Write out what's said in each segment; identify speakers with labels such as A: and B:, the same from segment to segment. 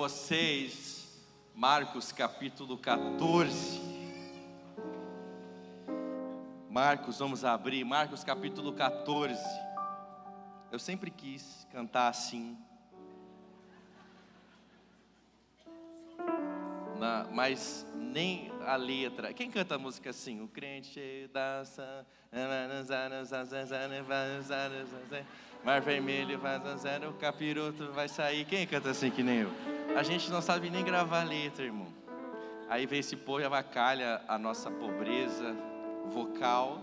A: Vocês, Marcos capítulo 14. Marcos, vamos abrir, Marcos capítulo 14. Eu sempre quis cantar assim, mas nem a letra. Quem canta a música assim? O crente dança, mar vermelho faz a zero, o capiroto vai sair. Quem canta assim que nem eu? A gente não sabe nem gravar a letra, irmão. Aí vem esse povo e avacalha a nossa pobreza vocal.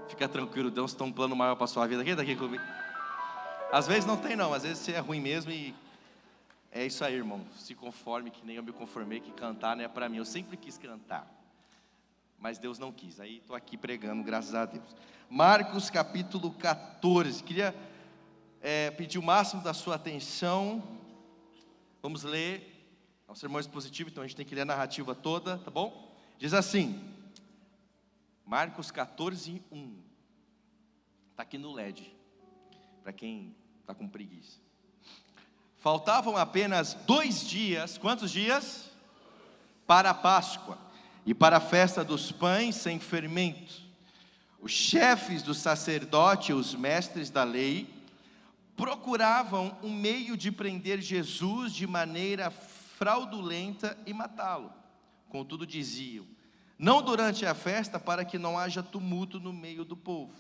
A: Fica tranquilo, Deus tem um plano maior para sua vida. Quem está aqui comigo? Às vezes não tem não, às vezes você é ruim mesmo e é isso aí, irmão. Se conforme, que nem eu me conformei, que cantar não é para mim. Eu sempre quis cantar, mas Deus não quis. Aí estou aqui pregando, graças a Deus. Marcos capítulo 14. Queria pedir o máximo da sua atenção. Vamos ler. É um sermão expositivo, então a gente tem que ler a narrativa toda, tá bom? Diz assim, Marcos 14, 1. Está aqui no LED, para quem está com preguiça. Faltavam apenas 2 dias, quantos dias? Para a Páscoa e para a festa dos pães sem fermento. Os chefes do sacerdote e os mestres da lei procuravam um meio de prender Jesus de maneira fraudulenta e matá-lo. Contudo diziam, não durante a festa, para que não haja tumulto no meio do povo.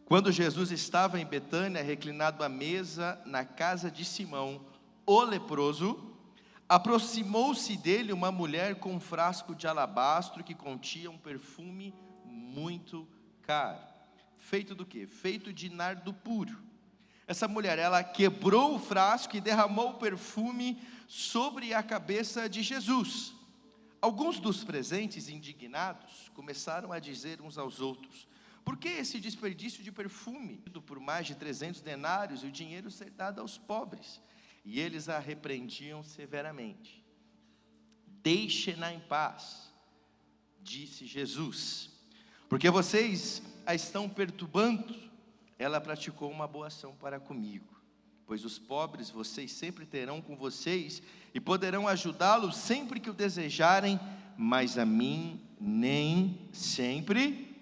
A: Quando Jesus estava em Betânia, reclinado à mesa na casa de Simão, o leproso, aproximou-se dele uma mulher com um frasco de alabastro que continha um perfume muito caro. Feito do quê? Feito de nardo puro. Essa mulher, ela quebrou o frasco e derramou o perfume sobre a cabeça de Jesus. Alguns dos presentes, indignados, começaram a dizer uns aos outros, por que esse desperdício de perfume? Por mais de 300 denários e o dinheiro ser dado aos pobres. E eles a repreendiam severamente. Deixem-na em paz, disse Jesus, porque vocês a estão perturbando. Ela praticou uma boa ação para comigo, pois os pobres vocês sempre terão com vocês e poderão ajudá-los sempre que o desejarem, mas a mim nem sempre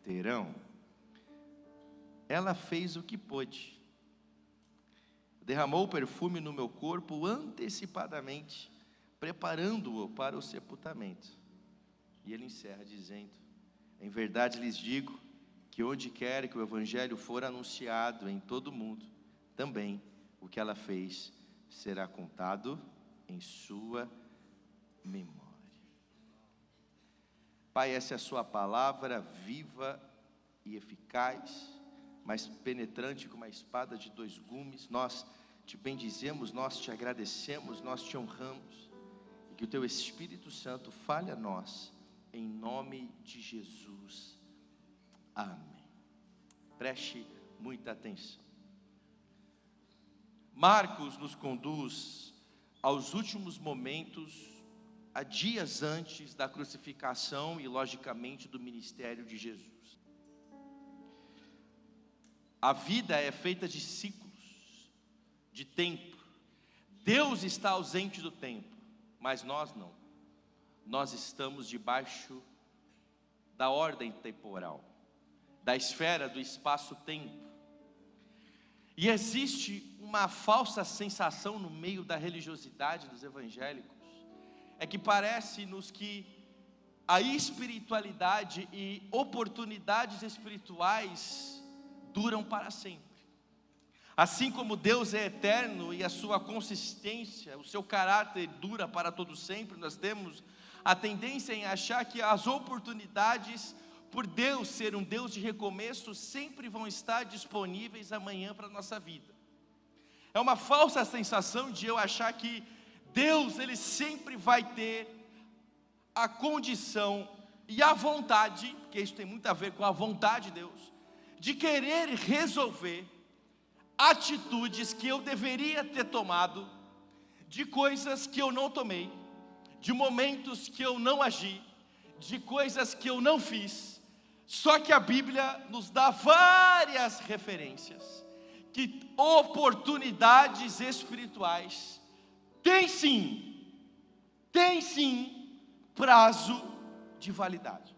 A: terão. Ela fez o que pôde, derramou o perfume no meu corpo antecipadamente, preparando-o para o sepultamento. E ele encerra dizendo, em verdade lhes digo, que onde quer que o evangelho for anunciado em todo o mundo, também o que ela fez será contado em sua memória. Pai, essa é a sua palavra viva e eficaz, mais penetrante que uma espada de 2 gumes. Nós te bendizemos, nós te agradecemos, nós te honramos, e que o teu Espírito Santo fale a nós, em nome de Jesus. Amém. Preste muita atenção. Marcos nos conduz aos últimos momentos, a dias antes da crucificação e, logicamente, do ministério de Jesus. A vida é feita de ciclos, de tempo. Deus está ausente do tempo, mas nós não. Nós estamos debaixo da ordem temporal, da esfera do espaço-tempo. E existe uma falsa sensação no meio da religiosidade dos evangélicos, é que parece-nos que a espiritualidade e oportunidades espirituais duram para sempre. Assim como Deus é eterno e a sua consistência, o seu caráter dura para todo sempre, nós temos a tendência em achar que as oportunidades, por Deus ser um Deus de recomeço, sempre vão estar disponíveis amanhã para a nossa vida. É uma falsa sensação de eu achar que Deus, Ele sempre vai ter a condição e a vontade, porque isso tem muito a ver com a vontade de Deus, de querer resolver atitudes que eu deveria ter tomado, de coisas que eu não tomei, de momentos que eu não agi, de coisas que eu não fiz. Só que a Bíblia nos dá várias referências, que oportunidades espirituais
B: tem sim prazo de validade.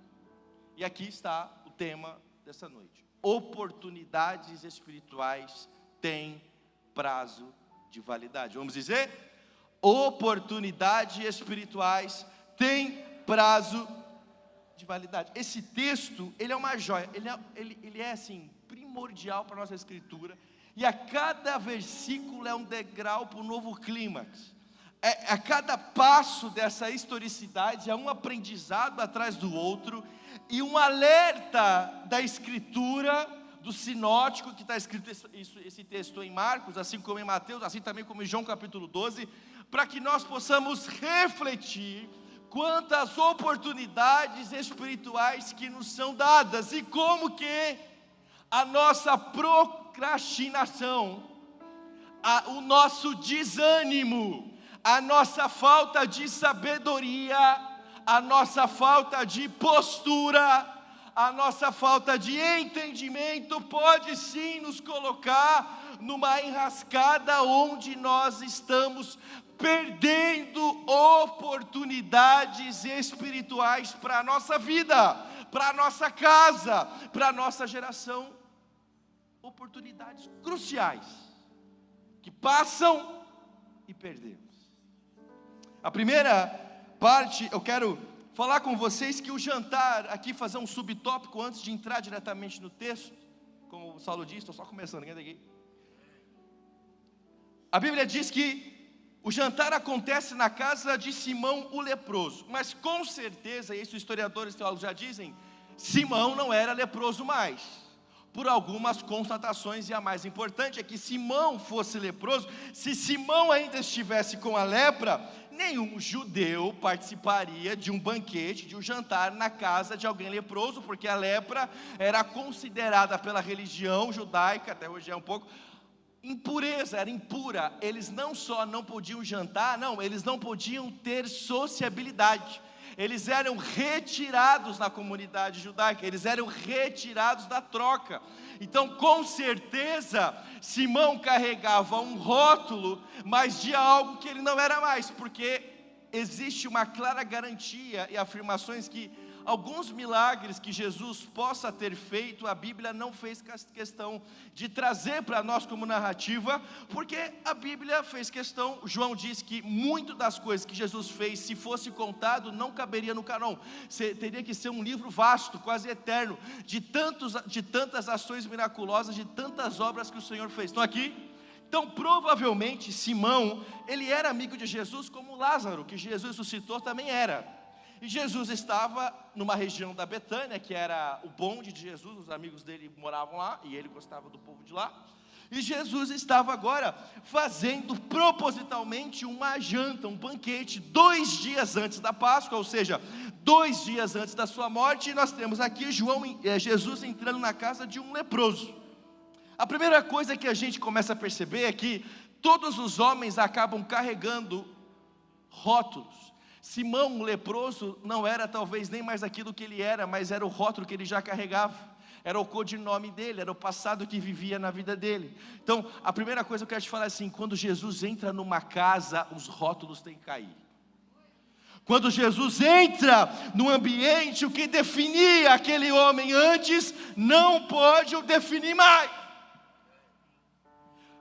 B: E aqui está o tema dessa noite: oportunidades espirituais têm prazo de validade. Vamos dizer? Oportunidades espirituais têm prazo de validade. Esse texto, ele é uma joia, ele é assim, primordial para a nossa escritura, e a cada versículo é um degrau para um novo clímax. A cada passo dessa historicidade é um aprendizado atrás do outro, e um alerta da escritura, do sinótico, que está escrito esse texto em Marcos, assim como em Mateus, assim também como em João capítulo 12, para que nós possamos refletir quanto às oportunidades espirituais que nos são dadas, e como que a nossa procrastinação, o nosso desânimo, a nossa falta de sabedoria, a nossa falta de postura, a nossa falta de entendimento pode sim nos colocar numa enrascada onde nós estamos perdendo oportunidades espirituais para a nossa vida, para a nossa casa, para a nossa geração. Oportunidades cruciais que passam e perdemos. A primeira parte, eu quero falar com vocês que o jantar, aqui fazer um subtópico antes de entrar diretamente no texto, como o Saulo disse, estou só começando, aqui. A Bíblia diz que o jantar acontece na casa de Simão o leproso, mas com certeza, isso os historiadores teólogos já dizem, Simão não era leproso mais, por algumas constatações, e a mais importante é que Simão fosse leproso, se Simão ainda estivesse com a lepra, nenhum judeu participaria de um banquete, de um jantar na casa de alguém leproso, porque a lepra era considerada pela religião judaica, até hoje é um pouco, impureza, era impura. Eles não só não podiam jantar, não, eles não podiam ter sociabilidade, eles eram retirados na comunidade judaica, eles eram retirados da troca. Então, com certeza, Simão carregava um rótulo, mas de algo que ele não era mais, porque existe uma clara garantia e afirmações que alguns milagres que Jesus possa ter feito, a Bíblia não fez questão de trazer para nós como narrativa, porque a Bíblia fez questão, João diz que muito das coisas que Jesus fez, se fosse contado, não caberia no cânon, teria que ser um livro vasto, quase eterno, de tantas ações miraculosas, de tantas obras que o Senhor fez. Estão aqui? Então, provavelmente, Simão, ele era amigo de Jesus, como Lázaro, que Jesus ressuscitou, também era. E Jesus estava numa região da Betânia, que era o bonde de Jesus, os amigos dele moravam lá, e ele gostava do povo de lá. E Jesus estava agora fazendo propositalmente uma janta, um banquete, 2 dias antes da Páscoa, ou seja, 2 dias antes da sua morte. E nós temos aqui Jesus entrando na casa de um leproso. A primeira coisa que a gente começa a perceber é que todos os homens acabam carregando rótulos. Simão, o leproso, não era talvez nem mais aquilo que ele era, mas era o rótulo que ele já carregava, era o codinome dele, era o passado que vivia na vida dele. Então, a primeira coisa que eu quero te falar é assim: quando Jesus entra numa casa, os rótulos têm que cair. Quando Jesus entra no ambiente, o que definia aquele homem antes, não pode o definir mais.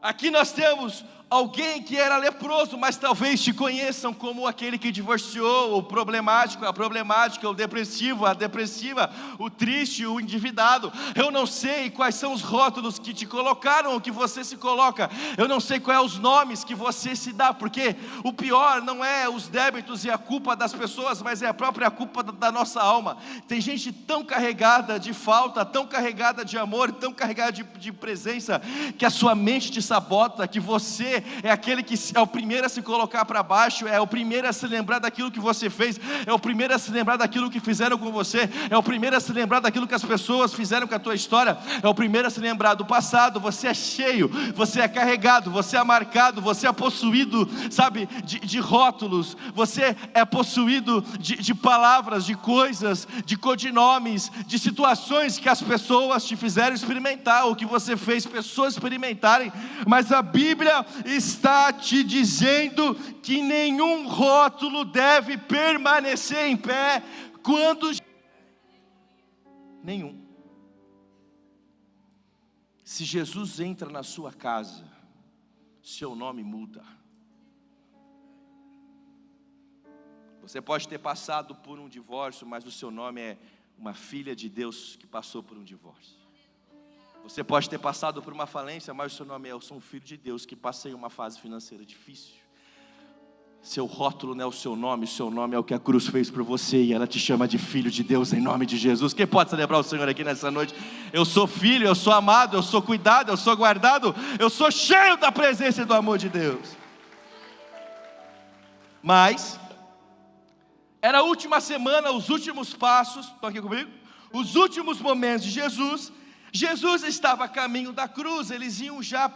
B: Aqui nós temos alguém que era leproso, mas talvez te conheçam como aquele que divorciou, o problemático, a problemática, o depressivo, a depressiva, o triste, o endividado. Eu não sei quais são os rótulos que te colocaram, ou que você se coloca. Eu não sei quais são os nomes que você se dá, porque o pior não é os débitos e a culpa das pessoas, mas é a própria culpa da nossa alma. Tem gente tão carregada de falta, tão carregada de amor, tão carregada de presença, que a sua mente te sabota, que você é aquele que é o primeiro a se colocar para baixo, é o primeiro a se lembrar daquilo que você fez, é o primeiro a se lembrar daquilo que fizeram com você, é o primeiro a se lembrar daquilo que as pessoas fizeram com a tua história, é o primeiro a se lembrar do passado. Você é cheio, você é carregado, você é marcado, você é possuído, sabe, de rótulos, você é possuído de palavras, de coisas, de codinomes, de situações que as pessoas te fizeram experimentar, ou que você fez pessoas experimentarem. Mas a Bíblia está te dizendo que nenhum rótulo deve permanecer em pé quando... Nenhum. Se Jesus entra na sua casa, seu nome muda. Você pode ter passado por um divórcio, mas o seu nome é uma filha de Deus que passou por um divórcio. Você pode ter passado por uma falência, mas o seu nome é: eu sou um filho de Deus que passei uma fase financeira difícil. Seu rótulo não é o seu nome é o que a cruz fez por você, e ela te chama de filho de Deus em nome de Jesus. Quem pode celebrar o Senhor aqui nessa noite? Eu sou filho, eu sou amado, eu sou cuidado, eu sou guardado, eu sou cheio da presença e do amor de Deus. Mas era a última semana, os últimos passos, estão aqui comigo? Os últimos momentos de Jesus. Jesus estava a caminho da cruz, eles iam já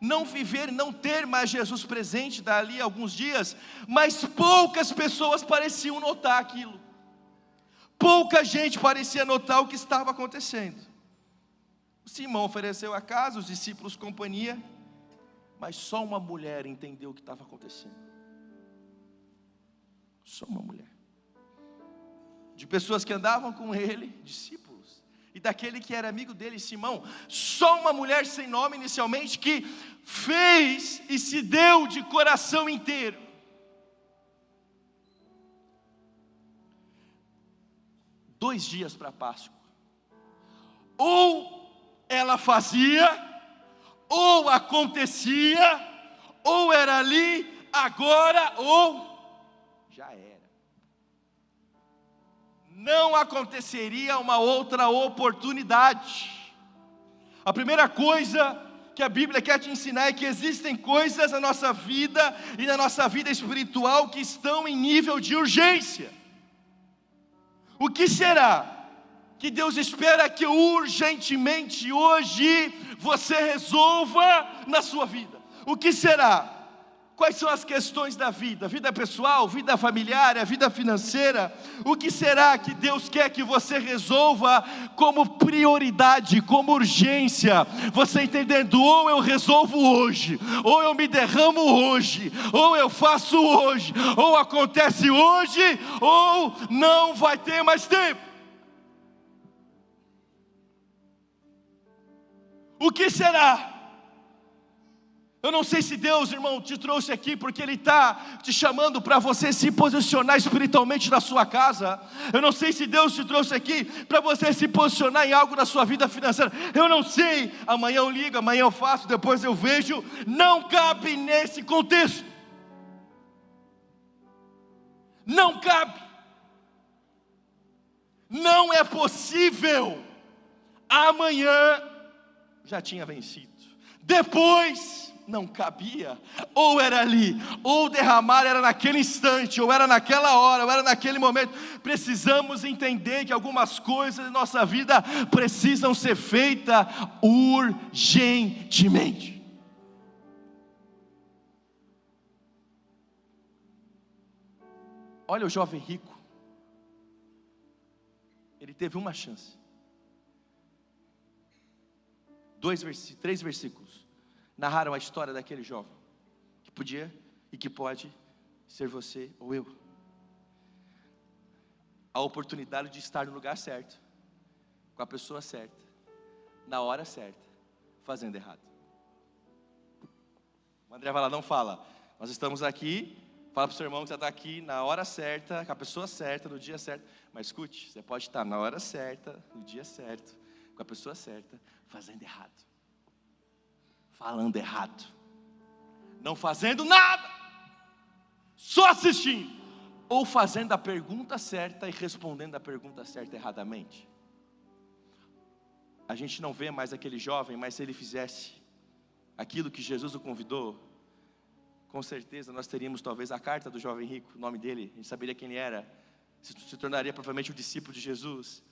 B: não viver, não ter mais Jesus presente dali a alguns dias, mas poucas pessoas pareciam notar aquilo. Pouca gente parecia notar o que estava acontecendo. Simão ofereceu a casa, os discípulos companhia, mas só uma mulher entendeu o que estava acontecendo. Só uma mulher. De pessoas que andavam com ele, discípulos, e daquele que era amigo dele, Simão, só uma mulher sem nome inicialmente, que fez e se deu de coração inteiro. Dois dias para a Páscoa, ou ela fazia, ou acontecia, ou era ali, agora, ou já era. Não aconteceria uma outra oportunidade. A primeira coisa que a Bíblia quer te ensinar é que existem coisas na nossa vida e na nossa vida espiritual que estão em nível de urgência. O que será que Deus espera que urgentemente hoje você resolva na sua vida? O que será? Quais são as questões da vida? Vida pessoal, vida familiar, vida financeira? O que será que Deus quer que você resolva como prioridade, como urgência? Você entendendo, ou eu resolvo hoje, ou eu me derramo hoje, ou eu faço hoje, ou acontece hoje, ou não vai ter mais tempo. O que será? Eu não sei se Deus, irmão, te trouxe aqui porque Ele está te chamando para você se posicionar espiritualmente na sua casa. Eu não sei se Deus te trouxe aqui para você se posicionar em algo na sua vida financeira. Eu não sei, amanhã eu ligo, amanhã eu faço, depois eu vejo. Não cabe nesse contexto. Não cabe. Não é possível. Amanhã já tinha vencido. Depois não cabia, ou era ali, ou derramar era naquele instante, ou era naquela hora, ou era naquele momento. Precisamos entender que algumas coisas em nossa vida precisam ser feitas urgentemente. Olha o jovem rico, ele teve uma chance. 3 versículos narraram a história daquele jovem, que podia e que pode ser você ou eu. A oportunidade de estar no lugar certo, com a pessoa certa, na hora certa, fazendo errado. O André vai lá, não fala, nós estamos aqui, fala para o seu irmão que você está aqui na hora certa, com a pessoa certa, no dia certo. Mas escute, você pode estar na hora certa, no dia certo, com a pessoa certa, fazendo errado, falando errado, não fazendo nada, só assistindo, ou fazendo a pergunta certa e respondendo a pergunta certa erradamente. A gente não vê mais aquele jovem, mas se ele fizesse aquilo que Jesus o convidou, com certeza nós teríamos talvez a carta do jovem rico, o nome dele, a gente saberia quem ele era, se tornaria provavelmente o discípulo de Jesus.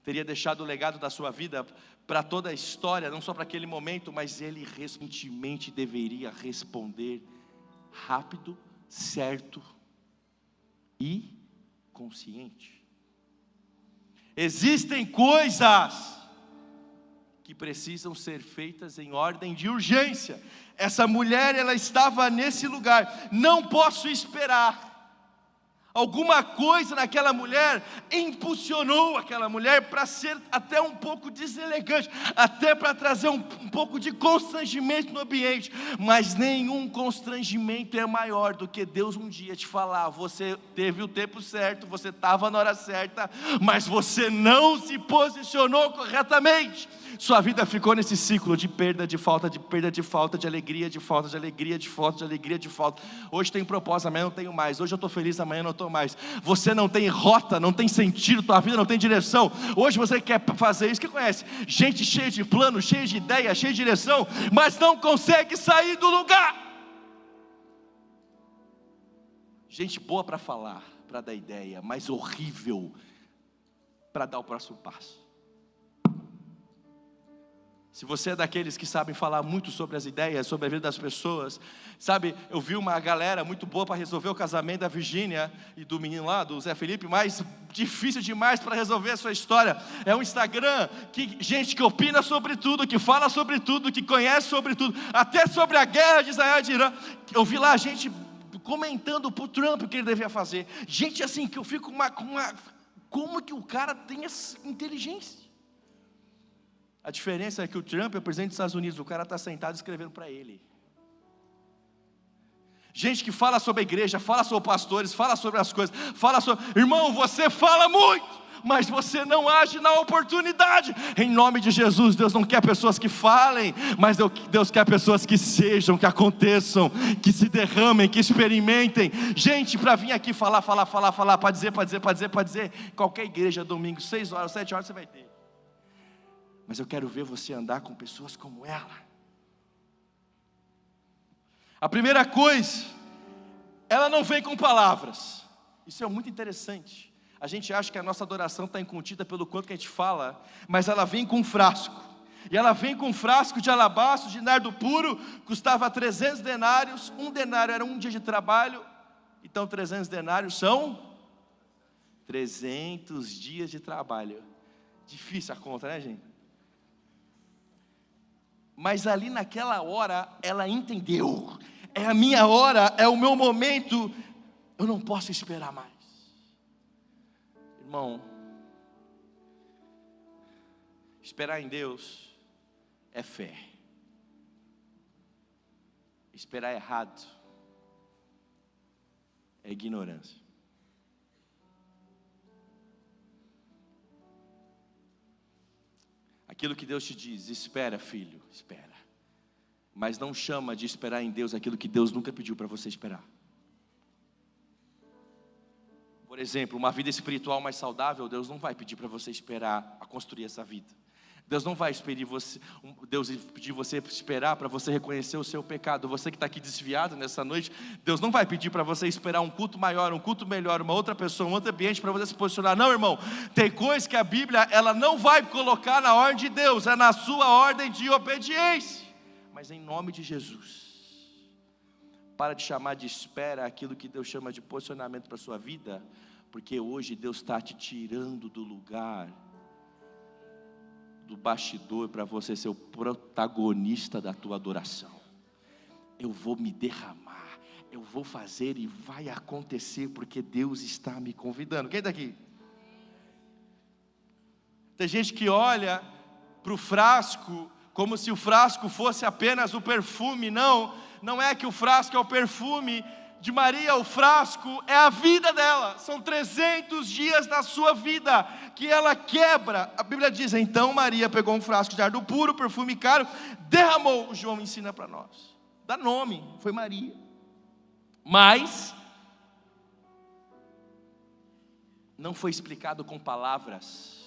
B: Teria deixado o legado da sua vida para toda a história, não só para aquele momento, mas ele recentemente deveria responder rápido, certo e consciente. Existem coisas que precisam ser feitas em ordem de urgência. Essa mulher, ela estava nesse lugar. Não posso esperar. Alguma coisa naquela mulher impulsionou aquela mulher para ser até um pouco deselegante, até para trazer um pouco de constrangimento no ambiente. Mas nenhum constrangimento é maior do que Deus um dia te falar: você teve o tempo certo, você estava na hora certa, mas você não se posicionou corretamente. Sua vida ficou nesse ciclo de perda, de falta, de perda, de falta, de alegria, de falta, de alegria, de falta, de alegria, de falta. Hoje tem propósito, amanhã não tenho mais. Hoje eu estou feliz, amanhã não estou mais. Você não tem rota, não tem sentido, tua vida não tem direção. Hoje você quer fazer isso, que conhece gente cheia de plano, cheia de ideia, cheia de direção, mas não consegue sair do lugar. Gente boa para falar, para dar ideia, mas horrível para dar o próximo passo. Se você é daqueles que sabem falar muito sobre as ideias, sobre a vida das pessoas, sabe, eu vi uma galera muito boa para resolver o casamento da Virgínia e do menino lá, do Zé Felipe, mas difícil demais para resolver a sua história. É um Instagram, gente que opina sobre tudo, que fala sobre tudo, que conhece sobre tudo, até sobre a guerra de Israel e de Irã. Eu vi lá gente comentando para o Trump o que ele devia fazer. Gente assim, que eu fico como que o cara tem essa inteligência? A diferença é que o Trump é o presidente dos Estados Unidos, o cara está sentado escrevendo para ele. Gente que fala sobre a igreja, fala sobre pastores, fala sobre as coisas, fala sobre... Irmão, você fala muito, mas você não age na oportunidade. Em nome de Jesus, Deus não quer pessoas que falem, mas Deus quer pessoas que sejam, que aconteçam, que se derramem, que experimentem. Gente para vir aqui falar, para dizer. Qualquer igreja, domingo, 6 horas, 7 horas você vai ter. Mas eu quero ver você andar com pessoas como ela. A primeira coisa, ela não vem com palavras. Isso é muito interessante. A gente acha que a nossa adoração está incontida pelo quanto que a gente fala, mas ela vem com um frasco. E ela vem com um frasco de alabastro, de nardo puro, custava 300 denários. Um denário era um dia de trabalho, então 300 denários são 300 dias de trabalho. Difícil a conta, né, gente? Mas ali naquela hora, ela entendeu. É a minha hora, é o meu momento. Eu não posso esperar mais. Irmão, esperar em Deus é fé. Esperar errado é ignorância. Aquilo que Deus te diz: espera, filho, espera. Mas não chama de esperar em Deus aquilo que Deus nunca pediu para você esperar. Por exemplo, uma vida espiritual mais saudável, Deus não vai pedir para você esperar a construir essa vida. Deus não vai pedir você esperar para você reconhecer o seu pecado. Você que está aqui desviado nessa noite, Deus não vai pedir para você esperar um culto maior, um culto melhor, uma outra pessoa, um outro ambiente para você se posicionar. Não, irmão, tem coisas que a Bíblia ela não vai colocar na ordem de Deus, é na sua ordem de obediência. Mas em nome de Jesus, para de chamar de espera aquilo que Deus chama de posicionamento para a sua vida, porque hoje Deus está te tirando do lugar do bastidor para você ser o protagonista da tua adoração. Eu vou me derramar, eu vou fazer e vai acontecer porque Deus está me convidando. Quem está aqui? Tem gente que olha para o frasco como se o frasco fosse apenas o perfume. Não é que o frasco é o perfume de Maria, o frasco é a vida dela. São 300 dias da sua vida que ela quebra. A Bíblia diz: então Maria pegou um frasco de nardo puro, perfume caro, derramou. O João ensina para nós, dá nome, foi Maria. Mas não foi explicado com palavras,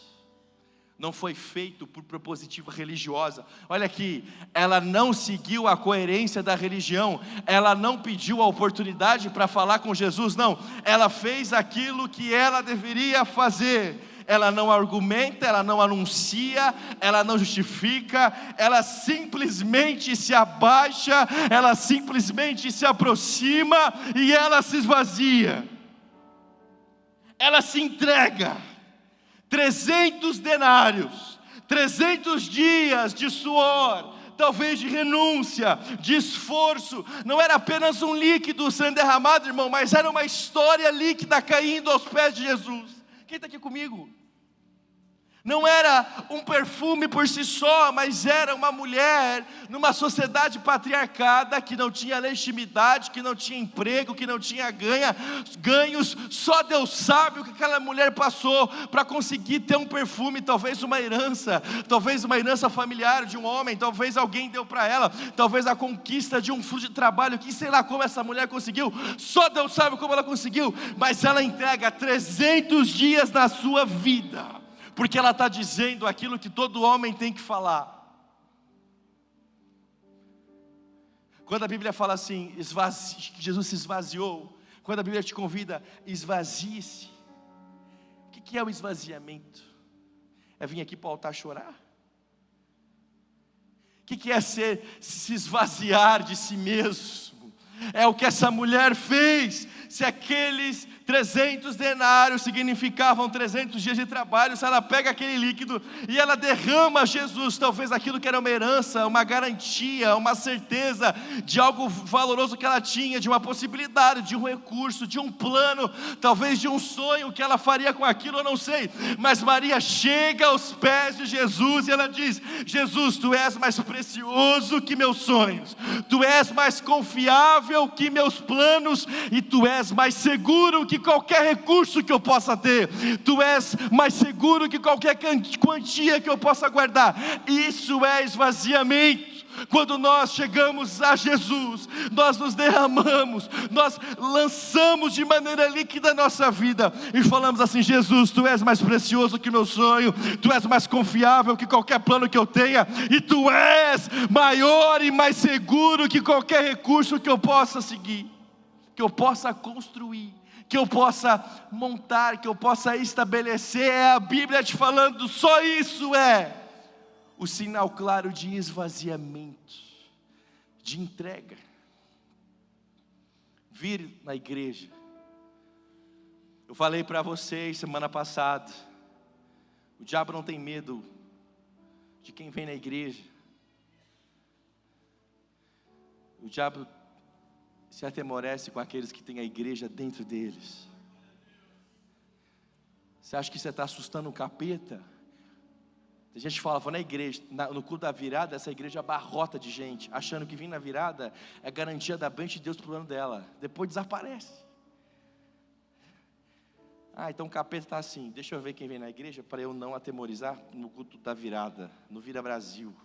B: não foi feito por propositiva religiosa. Olha aqui, ela não seguiu a coerência da religião, ela não pediu a oportunidade para falar com Jesus, não. Ela fez aquilo que ela deveria fazer. Ela não argumenta, ela não anuncia, ela não justifica, ela simplesmente se abaixa, ela simplesmente se aproxima e ela se esvazia. Ela se entrega. 300 denários, 300 dias de suor, talvez de renúncia, de esforço. Não era apenas um líquido sendo derramado, irmão, mas era uma história líquida caindo aos pés de Jesus. Quem está aqui comigo? Não era um perfume por si só, mas era uma mulher numa sociedade patriarcada que não tinha legitimidade, que não tinha emprego, que não tinha ganhos. Só Deus sabe o que aquela mulher passou para conseguir ter um perfume, talvez uma herança familiar de um homem, talvez alguém deu para ela, talvez a conquista de um fruto de trabalho, que sei lá como essa mulher conseguiu, só Deus sabe como ela conseguiu, mas ela entrega 300 dias na sua vida, porque ela está dizendo aquilo que todo homem tem que falar. Quando a Bíblia fala assim, que Jesus se esvaziou, quando a Bíblia te convida, esvazie-se. O que é o esvaziamento? É vir aqui para o altar chorar? O que é se esvaziar de si mesmo? É o que essa mulher fez. Se aqueles 300 denários significavam 300 dias de trabalho, se ela pega aquele líquido e ela derrama a Jesus, talvez aquilo que era uma herança, uma garantia, uma certeza de algo valoroso que ela tinha, de uma possibilidade, de um recurso, de um plano, talvez de um sonho que ela faria com aquilo, eu não sei, mas Maria chega aos pés de Jesus e ela diz: Jesus, tu és mais precioso que meus sonhos, tu és mais confiável que meus planos, e tu és mais seguro que qualquer recurso que eu possa ter, tu és mais seguro que qualquer quantia que eu possa guardar. Isso é esvaziamento. Quando nós chegamos a Jesus, nós nos derramamos, nós lançamos de maneira líquida a nossa vida e falamos assim: Jesus, tu és mais precioso que meu sonho, tu és mais confiável que qualquer plano que eu tenha, e tu és maior e mais seguro que qualquer recurso que eu possa seguir, que eu possa construir, que eu possa montar, que eu possa estabelecer. É a Bíblia te falando, só isso é o sinal claro de esvaziamento, de entrega. Vir na igreja. Eu falei para vocês semana passada, o diabo não tem medo de quem vem na igreja. O diabo se atemorece com aqueles que têm a igreja dentro deles. Você acha que você está assustando o capeta? A gente fala, vou na igreja, no culto da virada, essa igreja abarrota de gente, achando que vir na virada é garantia da bênção de Deus para o ano dela. Depois desaparece. Então o capeta está assim, deixa eu ver quem vem na igreja para eu não atemorizar no culto da virada, no Vira Brasil.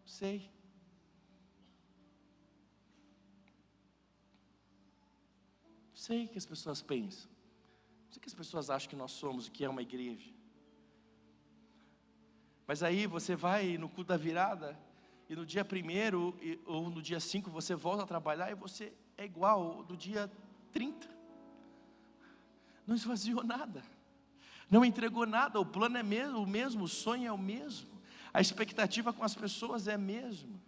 B: Sei que as pessoas pensam, sei que as pessoas acham que nós somos o que é uma igreja, mas aí você vai no culto da virada, e no dia 1º ou no dia 5 você volta a trabalhar, e você é igual do dia 30, não esvaziou nada, não entregou nada, o plano é o mesmo, o sonho é o mesmo, a expectativa com as pessoas é a mesma,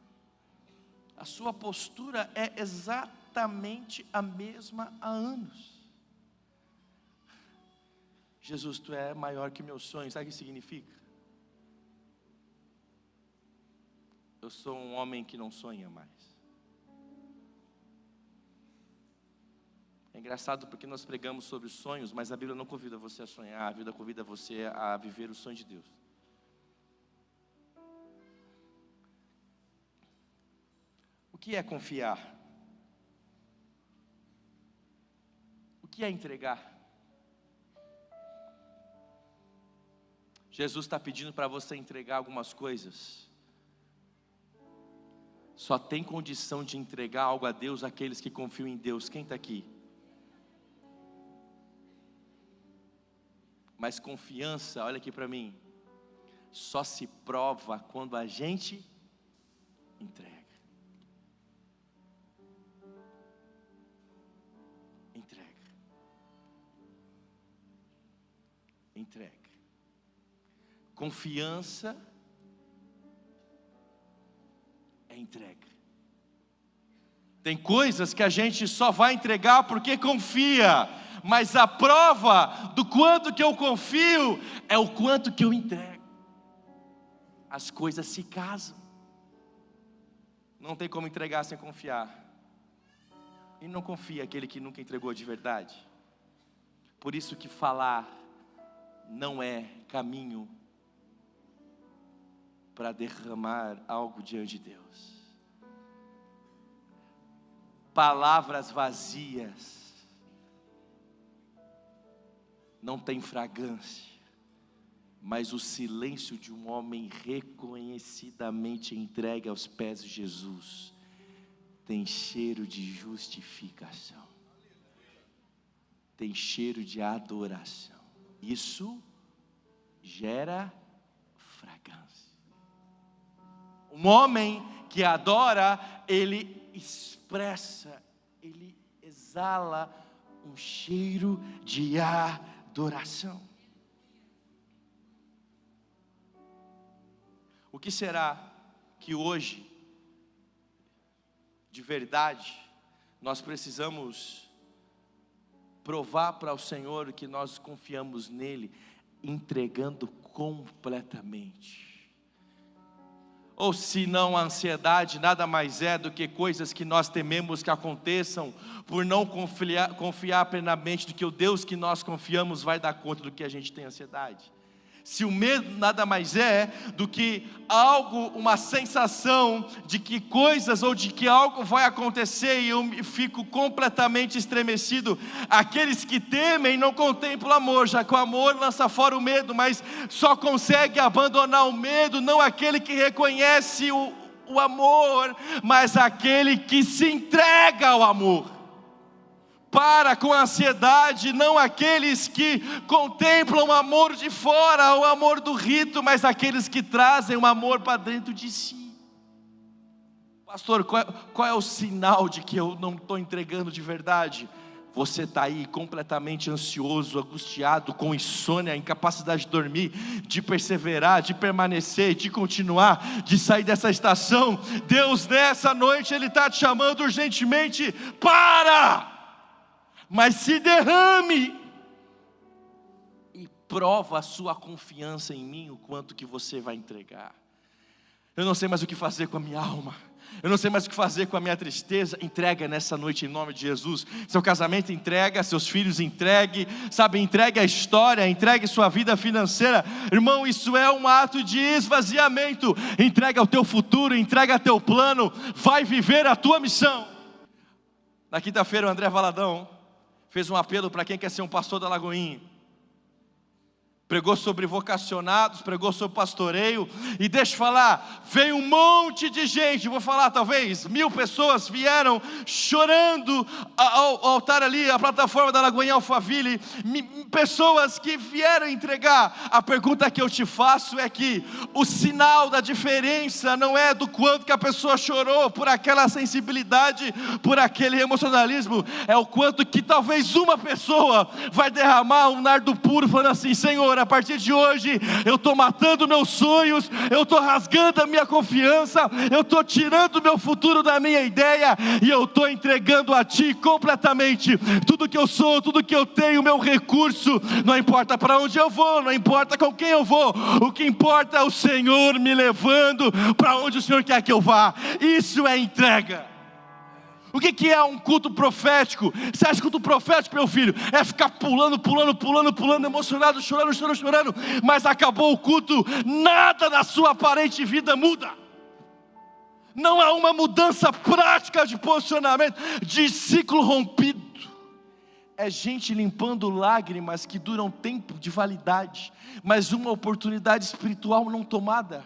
B: a sua postura é exatamente a mesma há anos. Jesus, tu é maior que meus sonhos. Sabe o que significa? Eu sou um homem que não sonha mais. É engraçado porque nós pregamos sobre sonhos, mas a Bíblia não convida você a sonhar, a Bíblia convida você a viver o sonho de Deus. O que é confiar? O que é entregar? Jesus está pedindo para você entregar algumas coisas. Só tem condição de entregar algo a Deus aqueles que confiam em Deus. Quem está aqui? Mas confiança, olha aqui para mim, só se prova quando a gente entrega. Entrega. Confiança é entrega. Tem coisas que a gente só vai entregar porque confia, mas a prova do quanto que eu confio é o quanto que eu entrego. As coisas se casam. Não tem como entregar sem confiar. E não confia aquele que nunca entregou de verdade. Por isso que falar não é caminho para derramar algo diante de Deus. Palavras vazias não tem fragrância, mas o silêncio de um homem reconhecidamente entregue aos pés de Jesus tem cheiro de justificação, tem cheiro de adoração. Isso gera fragrância. Um homem que adora, ele expressa, ele exala um cheiro de adoração. O que será que hoje, de verdade, nós precisamos provar para o Senhor que nós confiamos nele, entregando completamente? Ou se não, a ansiedade nada mais é do que coisas que nós tememos que aconteçam, por não confiar plenamente do que o Deus que nós confiamos vai dar conta do que a gente tem ansiedade. Se o medo nada mais é do que algo, uma sensação de que coisas ou de que algo vai acontecer e eu fico completamente estremecido. Aqueles que temem não contemplam o amor, já que o amor lança fora o medo, mas só consegue abandonar o medo não aquele que reconhece o amor, mas aquele que se entrega ao amor. Para com a ansiedade, não aqueles que contemplam o amor de fora, o amor do rito, mas aqueles que trazem o amor para dentro de si. Pastor, qual é o sinal de que eu não estou entregando de verdade? Você está aí completamente ansioso, angustiado, com insônia, incapacidade de dormir, de perseverar, de permanecer, de continuar, de sair dessa estação. Deus nessa noite, Ele está te chamando urgentemente, para! Mas se derrame e prova a sua confiança em mim, o quanto que você vai entregar. Eu não sei mais o que fazer com a minha alma, eu não sei mais o que fazer com a minha tristeza. Entrega nessa noite em nome de Jesus. Seu casamento entrega, seus filhos entregue, sabe, entregue a história, entregue sua vida financeira. Irmão, isso é um ato de esvaziamento. Entrega o teu futuro, entrega teu plano, vai viver a tua missão. Na quinta-feira o André Valadão fez um apelo para quem quer ser um pastor da Lagoinha. Pregou sobre vocacionados, pregou sobre pastoreio. E deixa eu falar, veio um monte de gente. Vou falar, talvez 1000 pessoas vieram chorando ao altar ali, a plataforma da Lagoinha Alphaville. Pessoas que vieram entregar. A pergunta que eu te faço é que o sinal da diferença não é do quanto que a pessoa chorou, por aquela sensibilidade, por aquele emocionalismo. É o quanto que talvez uma pessoa vai derramar um nardo puro, falando assim: Senhor, a partir de hoje eu estou matando meus sonhos, eu estou rasgando a minha confiança, eu estou tirando o meu futuro da minha ideia, e eu estou entregando a Ti completamente tudo que eu sou, tudo que eu tenho, meu recurso. Não importa para onde eu vou, não importa com quem eu vou, o que importa é o Senhor me levando para onde o Senhor quer que eu vá. Isso é entrega. O que é um culto profético? Você acha que culto profético, meu filho, é ficar pulando, emocionado, chorando, mas acabou o culto, nada na sua aparente vida muda. Não há uma mudança prática de posicionamento, de ciclo rompido. É gente limpando lágrimas que duram tempo de validade, mas uma oportunidade espiritual não tomada.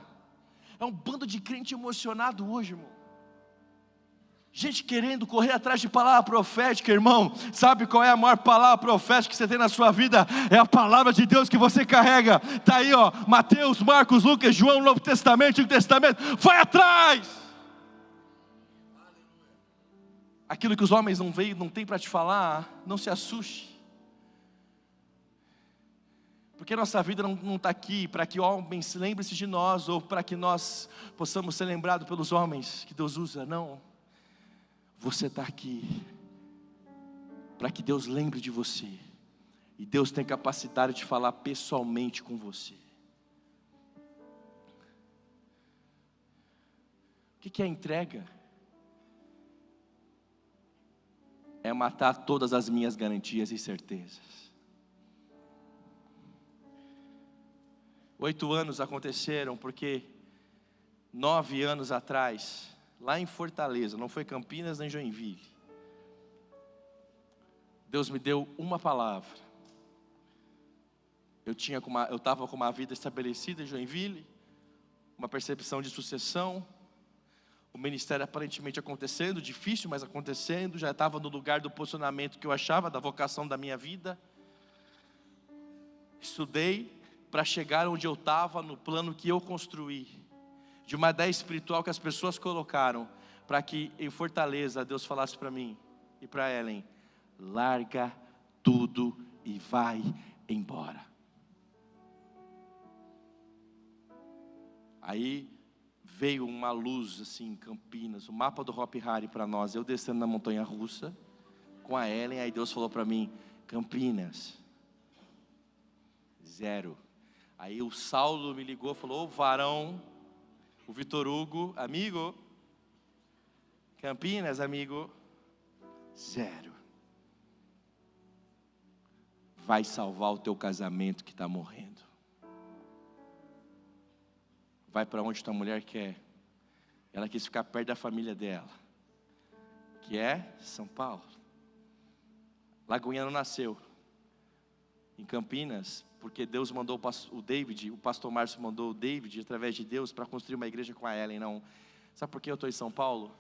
B: É um bando de crente emocionado hoje, irmão. Gente querendo correr atrás de palavra profética, irmão. Sabe qual é a maior palavra profética que você tem na sua vida? É a palavra de Deus que você carrega. Está aí, ó, Mateus, Marcos, Lucas, João, Novo Testamento, Antigo Testamento. Vai atrás! Aquilo que os homens não têm para te falar, não se assuste. Porque nossa vida não está aqui para que homens lembrem-se de nós, ou para que nós possamos ser lembrados pelos homens que Deus usa, não. você está aqui para que Deus lembre de você. E Deus tem capacidade de falar pessoalmente com você. O que é entrega? É matar todas as minhas garantias e certezas. 8 anos aconteceram porque 9 anos atrás, lá em Fortaleza, não foi Campinas nem Joinville, Deus me deu uma palavra. Eu estava com uma vida estabelecida em Joinville, uma percepção de sucessão, o ministério aparentemente acontecendo, difícil, mas acontecendo, já estava no lugar do posicionamento que eu achava, da vocação da minha vida. Estudei para chegar onde eu estava, no plano que eu construí, de uma ideia espiritual que as pessoas colocaram, para que em Fortaleza Deus falasse para mim e para Ellen: larga tudo e vai embora. Aí veio uma luz assim em Campinas, o mapa do Hop Hari para nós, eu descendo na montanha russa com a Ellen. Aí Deus falou para mim: Campinas, 0. Aí o Saulo me ligou, falou: ô varão, o Vitor Hugo, amigo, Campinas, amigo, 0. Vai salvar o teu casamento que está morrendo. Vai para onde tua mulher quer. Ela quis ficar perto da família dela, que é São Paulo. Lagoinha não nasceu em Campinas porque Deus mandou o David, o pastor Márcio mandou o David, através de Deus, para construir uma igreja com a Ellen, não. Sabe por que eu estou em São Paulo?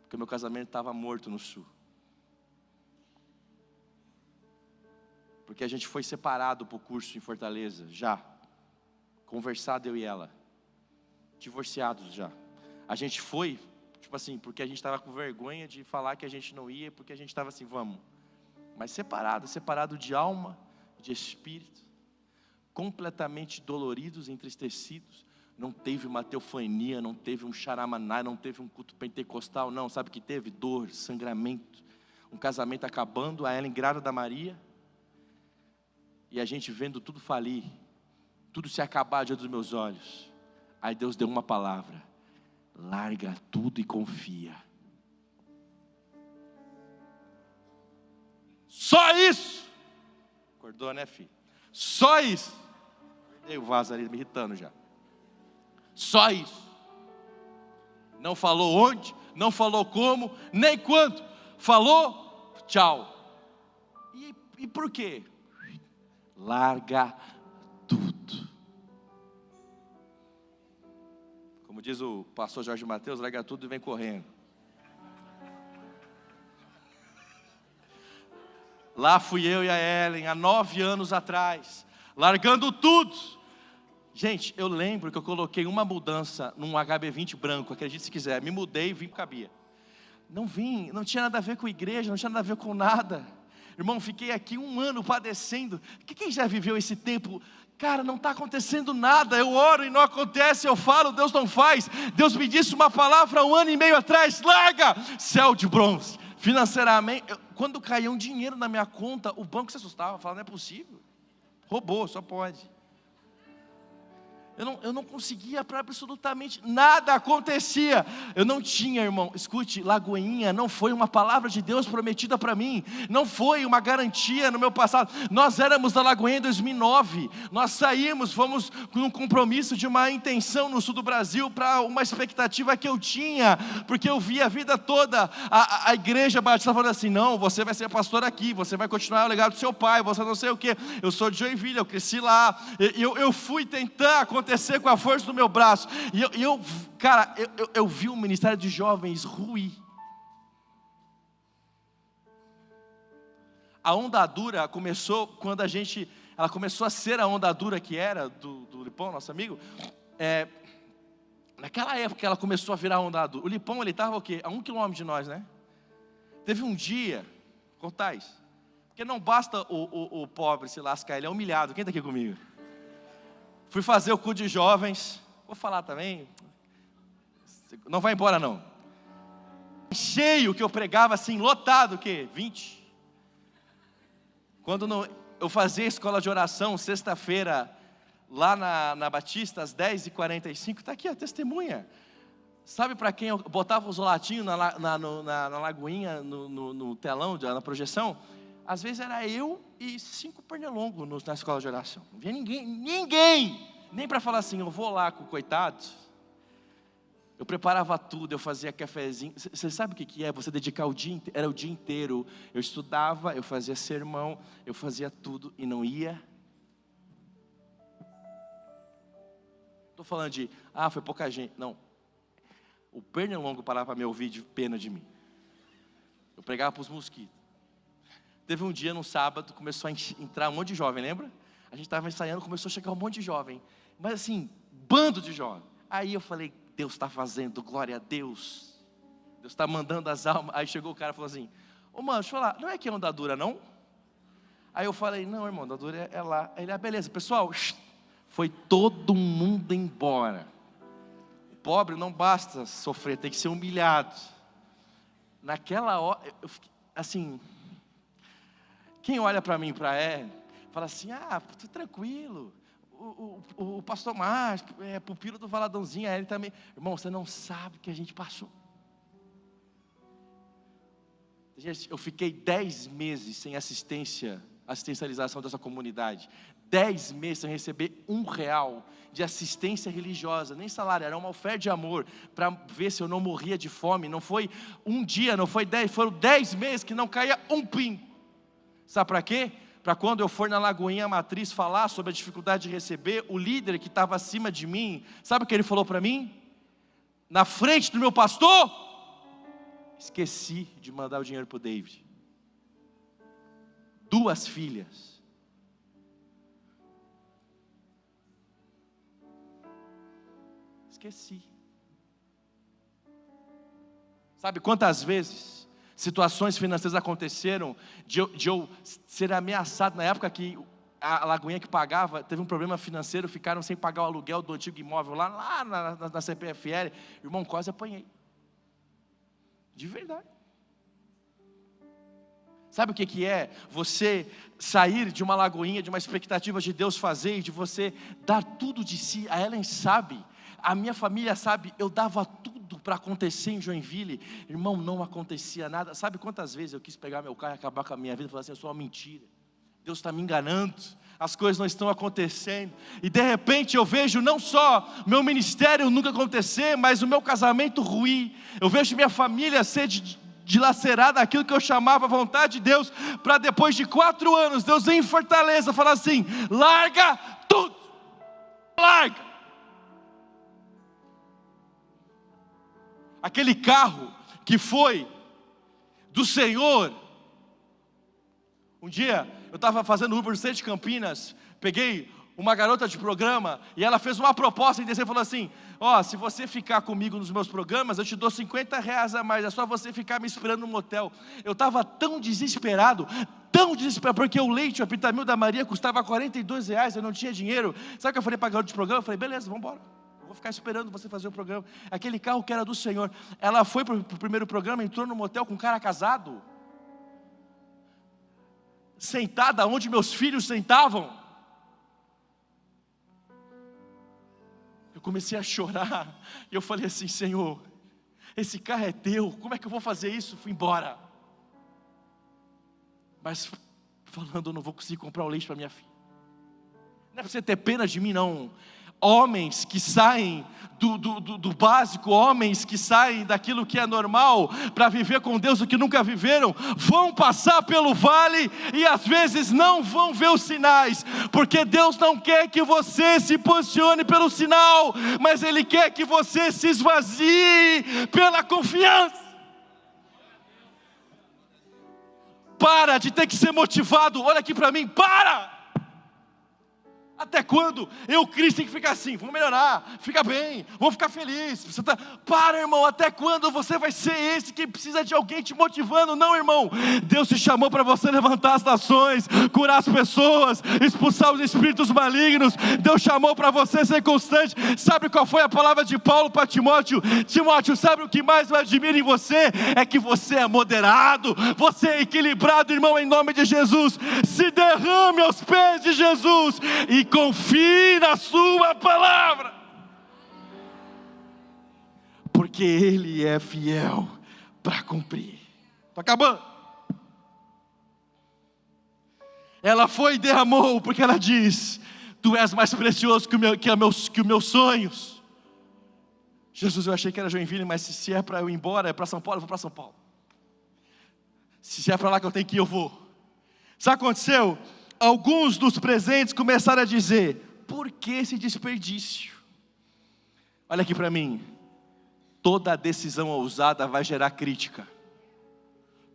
B: Porque meu casamento estava morto no sul. Porque a gente foi separado para o curso em Fortaleza, já. Conversado eu e ela. Divorciados já. A gente foi, tipo assim, porque a gente estava com vergonha de falar que a gente não ia, porque a gente estava assim, vamos. Mas separado de alma, de espírito, completamente doloridos, entristecidos. Não teve uma teofania, não teve um charamaná, não teve um culto pentecostal, não. Sabe o que teve? Dor, sangramento, um casamento acabando, a Ellen grávida da Maria, e a gente vendo tudo falir, tudo se acabar diante dos meus olhos. Aí Deus deu uma palavra: larga tudo e confia. Só isso. Acordou, né, filho? Só isso. Dei o vaso ali, me irritando já. Só isso. Não falou onde, não falou como, nem quanto. Falou, tchau. E por quê? Larga tudo. Como diz o pastor Jorge Mateus, larga tudo e vem correndo. Lá fui eu e a Ellen, há 9 anos atrás, largando tudo. Gente, eu lembro que eu coloquei uma mudança num HB20 branco, acredite se quiser, me mudei e vim, cabia. Não tinha nada a ver com igreja, não tinha nada a ver com nada. Irmão, fiquei aqui 1 ano padecendo. Quem já viveu esse tempo? Cara, não está acontecendo nada, eu oro e não acontece, eu falo, Deus não faz. Deus me disse uma palavra 1 ano e meio atrás: larga, céu de bronze. Financeiramente, quando caía um dinheiro na minha conta, o banco se assustava, falava: não é possível, roubou, só pode. Eu não conseguia para absolutamente nada, acontecia. Eu não tinha, irmão, escute, Lagoinha não foi uma palavra de Deus prometida para mim, não foi uma garantia no meu passado. Nós éramos da Lagoinha em 2009, nós saímos, fomos num compromisso de uma intenção no sul do Brasil, para uma expectativa que eu tinha, porque eu vi a vida toda, a igreja batista falando assim: não, você vai ser pastor aqui, você vai continuar o legado do seu pai, você não sei o que. Eu sou de Joinville, eu cresci lá, eu fui tentar acontecer com a força do meu braço, e eu vi o ministério de jovens ruir. A onda dura começou quando ela começou a ser a onda dura que era do Lipão, nosso amigo. Naquela época ela começou a virar onda dura. O Lipão, ele estava o quê? A 1 quilômetro de nós, né? Teve um dia, Cortais, porque não basta o pobre se lascar, ele é humilhado. Quem está aqui comigo? Fui fazer o culto de jovens. Vou falar também. Não vai embora não. cheio que eu pregava assim, lotado, o quê? 20. Quando eu fazia escola de oração, sexta-feira, lá na Batista, às 10h45, está aqui a testemunha. Sabe para quem eu botava os latinhos na lagoinha, no telão, na projeção? Às vezes era eu e 5 pernilongos na escola de oração. Não via ninguém, nem para falar assim, eu vou lá com o coitado. Eu preparava tudo, eu fazia cafezinho. Você sabe o que é? Você dedicar o dia inteiro, era o dia inteiro. Eu estudava, eu fazia sermão, eu fazia tudo e não ia. Estou falando de, foi pouca gente. Não. O pernilongo parava para me ouvir de pena de mim. Eu pregava para os mosquitos. Teve um dia, no sábado, começou a entrar um monte de jovem, lembra? A gente estava ensaiando, começou a chegar um monte de jovem. Mas assim, bando de jovem. Aí eu falei, Deus está fazendo, glória a Deus. Deus está mandando as almas. Aí chegou o cara e falou assim, mano, deixa eu falar, não é aqui Onda Dura, não? Aí eu falei, não, irmão, Onda Dura é lá. Aí ele, beleza, pessoal, foi todo mundo embora. O pobre não basta sofrer, tem que ser humilhado. Naquela hora, eu fiquei assim... Quem olha para mim, fala assim, tô tranquilo, o pastor Márcio, pupilo do Valadãozinho, ele também. Irmão, você não sabe o que a gente passou. Gente, eu fiquei 10 meses sem assistencialização dessa comunidade. 10 meses sem receber R$1 de assistência religiosa, nem salário, era uma oferta de amor, para ver se eu não morria de fome. Não foi um dia, não foi 10, foram 10 meses que não caía um pingo. Sabe para quê? Para quando eu for na Lagoinha Matriz falar sobre a dificuldade de receber, o líder que estava acima de mim, sabe o que ele falou para mim? Na frente do meu pastor, esqueci de mandar o dinheiro para o David. 2 filhas. Esqueci. Sabe quantas vezes situações financeiras aconteceram de eu ser ameaçado, na época que a Lagoinha que pagava, teve um problema financeiro, ficaram sem pagar o aluguel do antigo imóvel lá na CPFL, irmão, quase apanhei, de verdade. Sabe o que é você sair de uma Lagoinha, de uma expectativa de Deus fazer, e de você dar tudo de si? A Ellen sabe, a minha família sabe, eu dava tudo para acontecer em Joinville, irmão, não acontecia nada. Sabe quantas vezes eu quis pegar meu carro e acabar com a minha vida e falar assim, eu sou uma mentira, Deus está me enganando, as coisas não estão acontecendo, e de repente eu vejo não só meu ministério nunca acontecer, mas o meu casamento ruir, eu vejo minha família ser dilacerada, aquilo que eu chamava a vontade de Deus, para depois de 4 anos, Deus vem em Fortaleza, falar assim, larga tudo, larga. Aquele carro que foi do Senhor. Um dia, eu estava fazendo Uber no centro de Campinas, peguei uma garota de programa, e ela fez uma proposta, e falou assim, se você ficar comigo nos meus programas, eu te dou R$50 a mais, é só você ficar me esperando no motel. Eu estava tão desesperado, porque o leite, o Apitamil da Maria custava R$42, eu não tinha dinheiro. Sabe o que eu falei para a garota de programa? Eu falei, beleza, vamos embora. Vou ficar esperando você fazer o programa. Aquele carro que era do Senhor. Ela foi para o primeiro programa, entrou no motel com um cara casado, sentada onde meus filhos sentavam. Eu comecei a chorar, e eu falei assim, Senhor, esse carro é teu, como é que eu vou fazer isso? Fui embora, mas falando, eu não vou conseguir comprar o leite para minha filha. Não é para você ter pena de mim, não. Homens que saem do básico, homens que saem daquilo que é normal, para viver com Deus o que nunca viveram, vão passar pelo vale, e às vezes não vão ver os sinais, porque Deus não quer que você se posicione pelo sinal, mas Ele quer que você se esvazie pela confiança. Para de ter que ser motivado, olha aqui para mim, para! Até quando eu, Cristo, tenho que ficar assim? Vamos melhorar, fica bem, vamos ficar felizes. Para, irmão, até quando você vai ser esse que precisa de alguém te motivando? Não, irmão, Deus te chamou para você levantar as nações, curar as pessoas, expulsar os espíritos malignos. Deus chamou para você ser constante. Sabe qual foi a palavra de Paulo para Timóteo? Timóteo, sabe o que mais eu admiro em você? É que você é moderado, você é equilibrado, irmão, em nome de Jesus. Se derrame aos pés de Jesus e confie na sua palavra, porque Ele é fiel para cumprir. Estou acabando. Ela foi e derramou, porque ela diz: tu és mais precioso que os meus sonhos. Jesus, eu achei que era Joinville, mas se é para eu ir embora, é para São Paulo, eu vou para São Paulo. Se é para lá que eu tenho que ir, eu vou. Sabe o que aconteceu? Alguns dos presentes começaram a dizer: por que esse desperdício? Olha aqui para mim. Toda decisão ousada vai gerar crítica.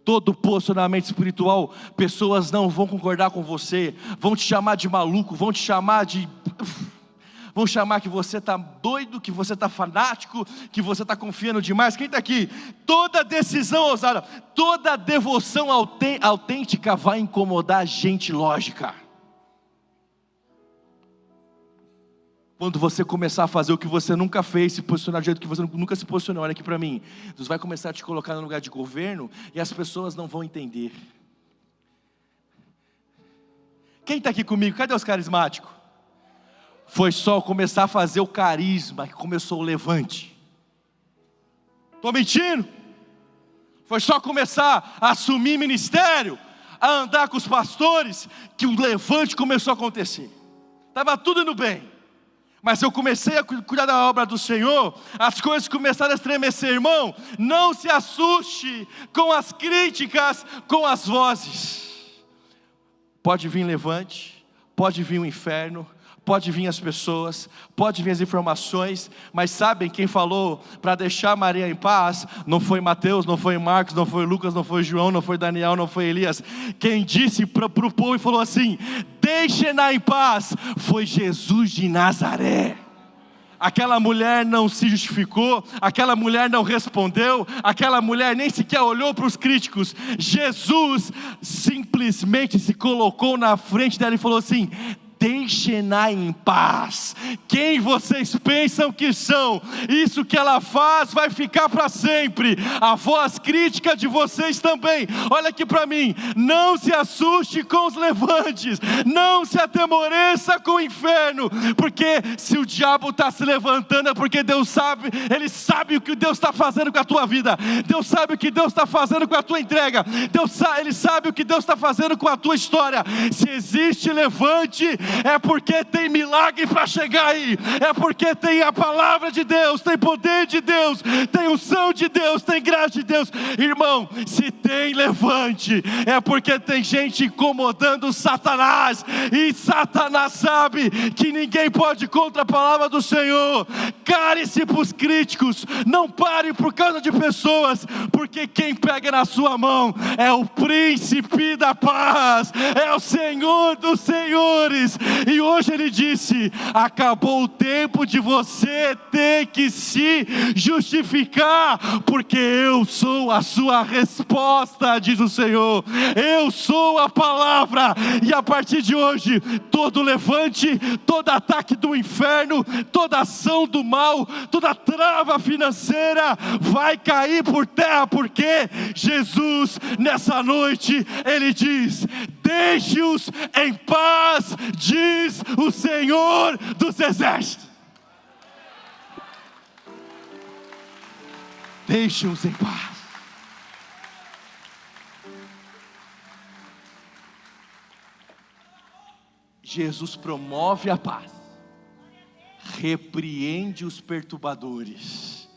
B: Todo posicionamento espiritual, pessoas não vão concordar com você, vão te chamar de maluco, vão chamar que você está doido, que você está fanático, que você está confiando demais. Quem está aqui? Toda decisão ousada, toda devoção autêntica vai incomodar a gente lógica. Quando você começar a fazer o que você nunca fez, se posicionar do jeito que você nunca se posicionou, olha aqui para mim, Deus vai começar a te colocar no lugar de governo e as pessoas não vão entender. Quem está aqui comigo? Cadê os carismáticos? Foi só começar a fazer o carisma que começou o levante. Estou mentindo? Foi só começar a assumir ministério, a andar com os pastores, que o levante começou a acontecer. Estava tudo indo bem, mas eu comecei a cuidar da obra do Senhor, as coisas começaram a estremecer. Irmão, não se assuste com as críticas, com as vozes. Pode vir levante, pode vir o inferno, pode vir as pessoas, pode vir as informações, mas sabem quem falou para deixar Maria em paz? Não foi Mateus, não foi Marcos, não foi Lucas, não foi João, não foi Daniel, não foi Elias. Quem disse para o povo e falou assim: deixem-na em paz, foi Jesus de Nazaré. Aquela mulher não se justificou, aquela mulher não respondeu, aquela mulher nem sequer olhou para os críticos. Jesus simplesmente se colocou na frente dela e falou assim: deixem-na em paz. Quem vocês pensam que são? Isso que ela faz vai ficar para sempre. A voz crítica de vocês também. Olha aqui para mim. Não se assuste com os levantes. Não se atemoreça com o inferno. Porque se o diabo está se levantando é porque Deus sabe. Ele sabe o que Deus está fazendo com a tua vida. Deus sabe o que Deus está fazendo com a tua entrega. Ele sabe o que Deus está fazendo com a tua história. Se existe levante, é porque tem milagre para chegar aí, é porque tem a palavra de Deus, tem poder de Deus, tem unção de Deus, tem graça de Deus. Irmão, se tem levante, é porque tem gente incomodando Satanás, e Satanás sabe que ninguém pode contra a palavra do Senhor. Care-se para os críticos, não pare por causa de pessoas, porque quem pega na sua mão é o príncipe da paz, é o Senhor dos senhores. E hoje ele disse: acabou o tempo de você ter que se justificar, porque eu sou a sua resposta, diz o Senhor. Eu sou a palavra, e a partir de hoje, todo levante, todo ataque do inferno, toda ação do mal, toda trava financeira vai cair por terra, porque Jesus, nessa noite, ele diz: deixe-os em paz, diz o Senhor dos Exércitos. Deixe-os em paz. Jesus promove a paz, repreende os perturbadores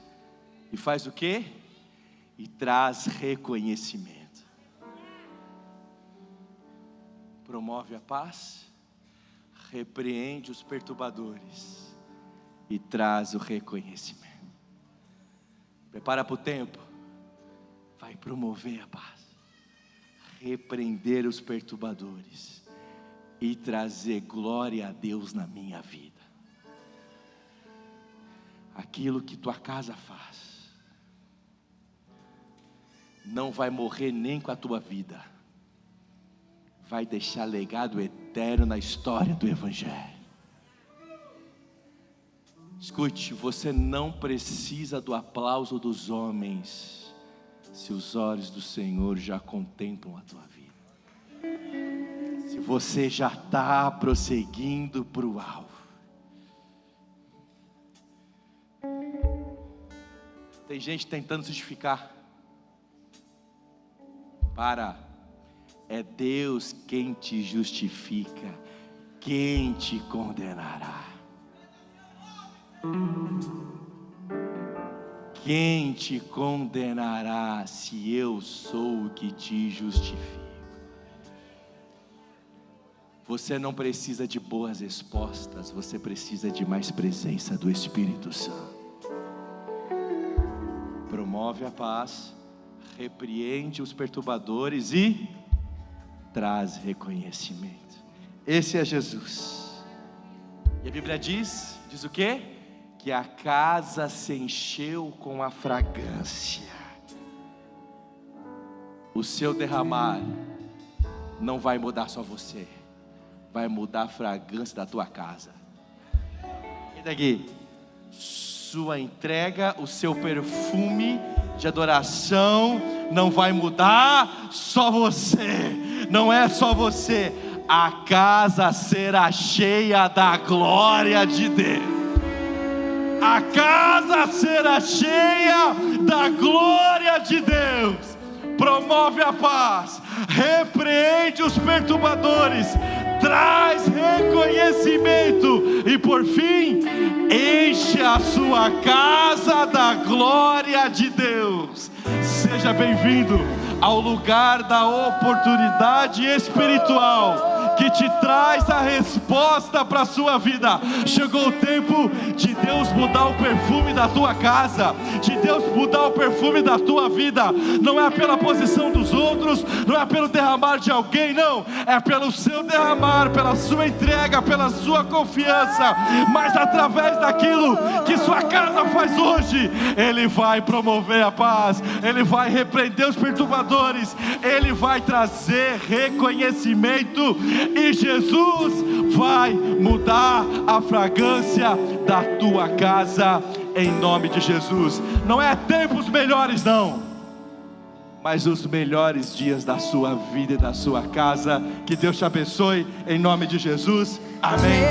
B: e faz o quê? E traz reconhecimento. Promove a paz, repreende os perturbadores e traz o reconhecimento. Prepara para o tempo. Vai promover a paz, repreender os perturbadores e trazer glória a Deus na minha vida. Aquilo que tua casa faz não vai morrer nem com a tua vida, vai deixar legado eterno na história do Evangelho. Escute, você não precisa do aplauso dos homens, se os olhos do Senhor já contemplam a tua vida. Se você já está prosseguindo para o alvo. Tem gente tentando se justificar. É Deus quem te justifica, quem te condenará? Quem te condenará se eu sou o que te justifico? Você não precisa de boas respostas, você precisa de mais presença do Espírito Santo. Promove a paz, repreende os perturbadores e traz reconhecimento. Esse é Jesus. E a Bíblia diz o quê? Que a casa se encheu com a fragrância. O seu derramar não vai mudar só você, vai mudar a fragrância da tua casa. E daqui, sua entrega, o seu perfume de adoração não vai mudar só você, não é só você, a casa será cheia da glória de Deus. A casa será cheia da glória de Deus. Promove a paz, repreende os perturbadores, traz reconhecimento e por fim, enche a sua casa da glória de Deus. Seja bem-vindo ao lugar da oportunidade espiritual que te traz a resposta para a sua vida. Chegou o tempo de Deus mudar o perfume da tua casa, de Deus mudar o perfume da tua vida. Não é pela posição dos outros, não é pelo derramar de alguém, não, é pelo seu derramar, pela sua entrega, pela sua confiança. Mas através daquilo que sua casa faz hoje, Ele vai promover a paz, Ele vai repreender os perturbadores, Ele vai trazer reconhecimento e Jesus vai mudar a fragrância da tua casa em nome de Jesus. Não é tempos melhores não, mas os melhores dias da sua vida e da sua casa. Que Deus te abençoe em nome de Jesus, amém.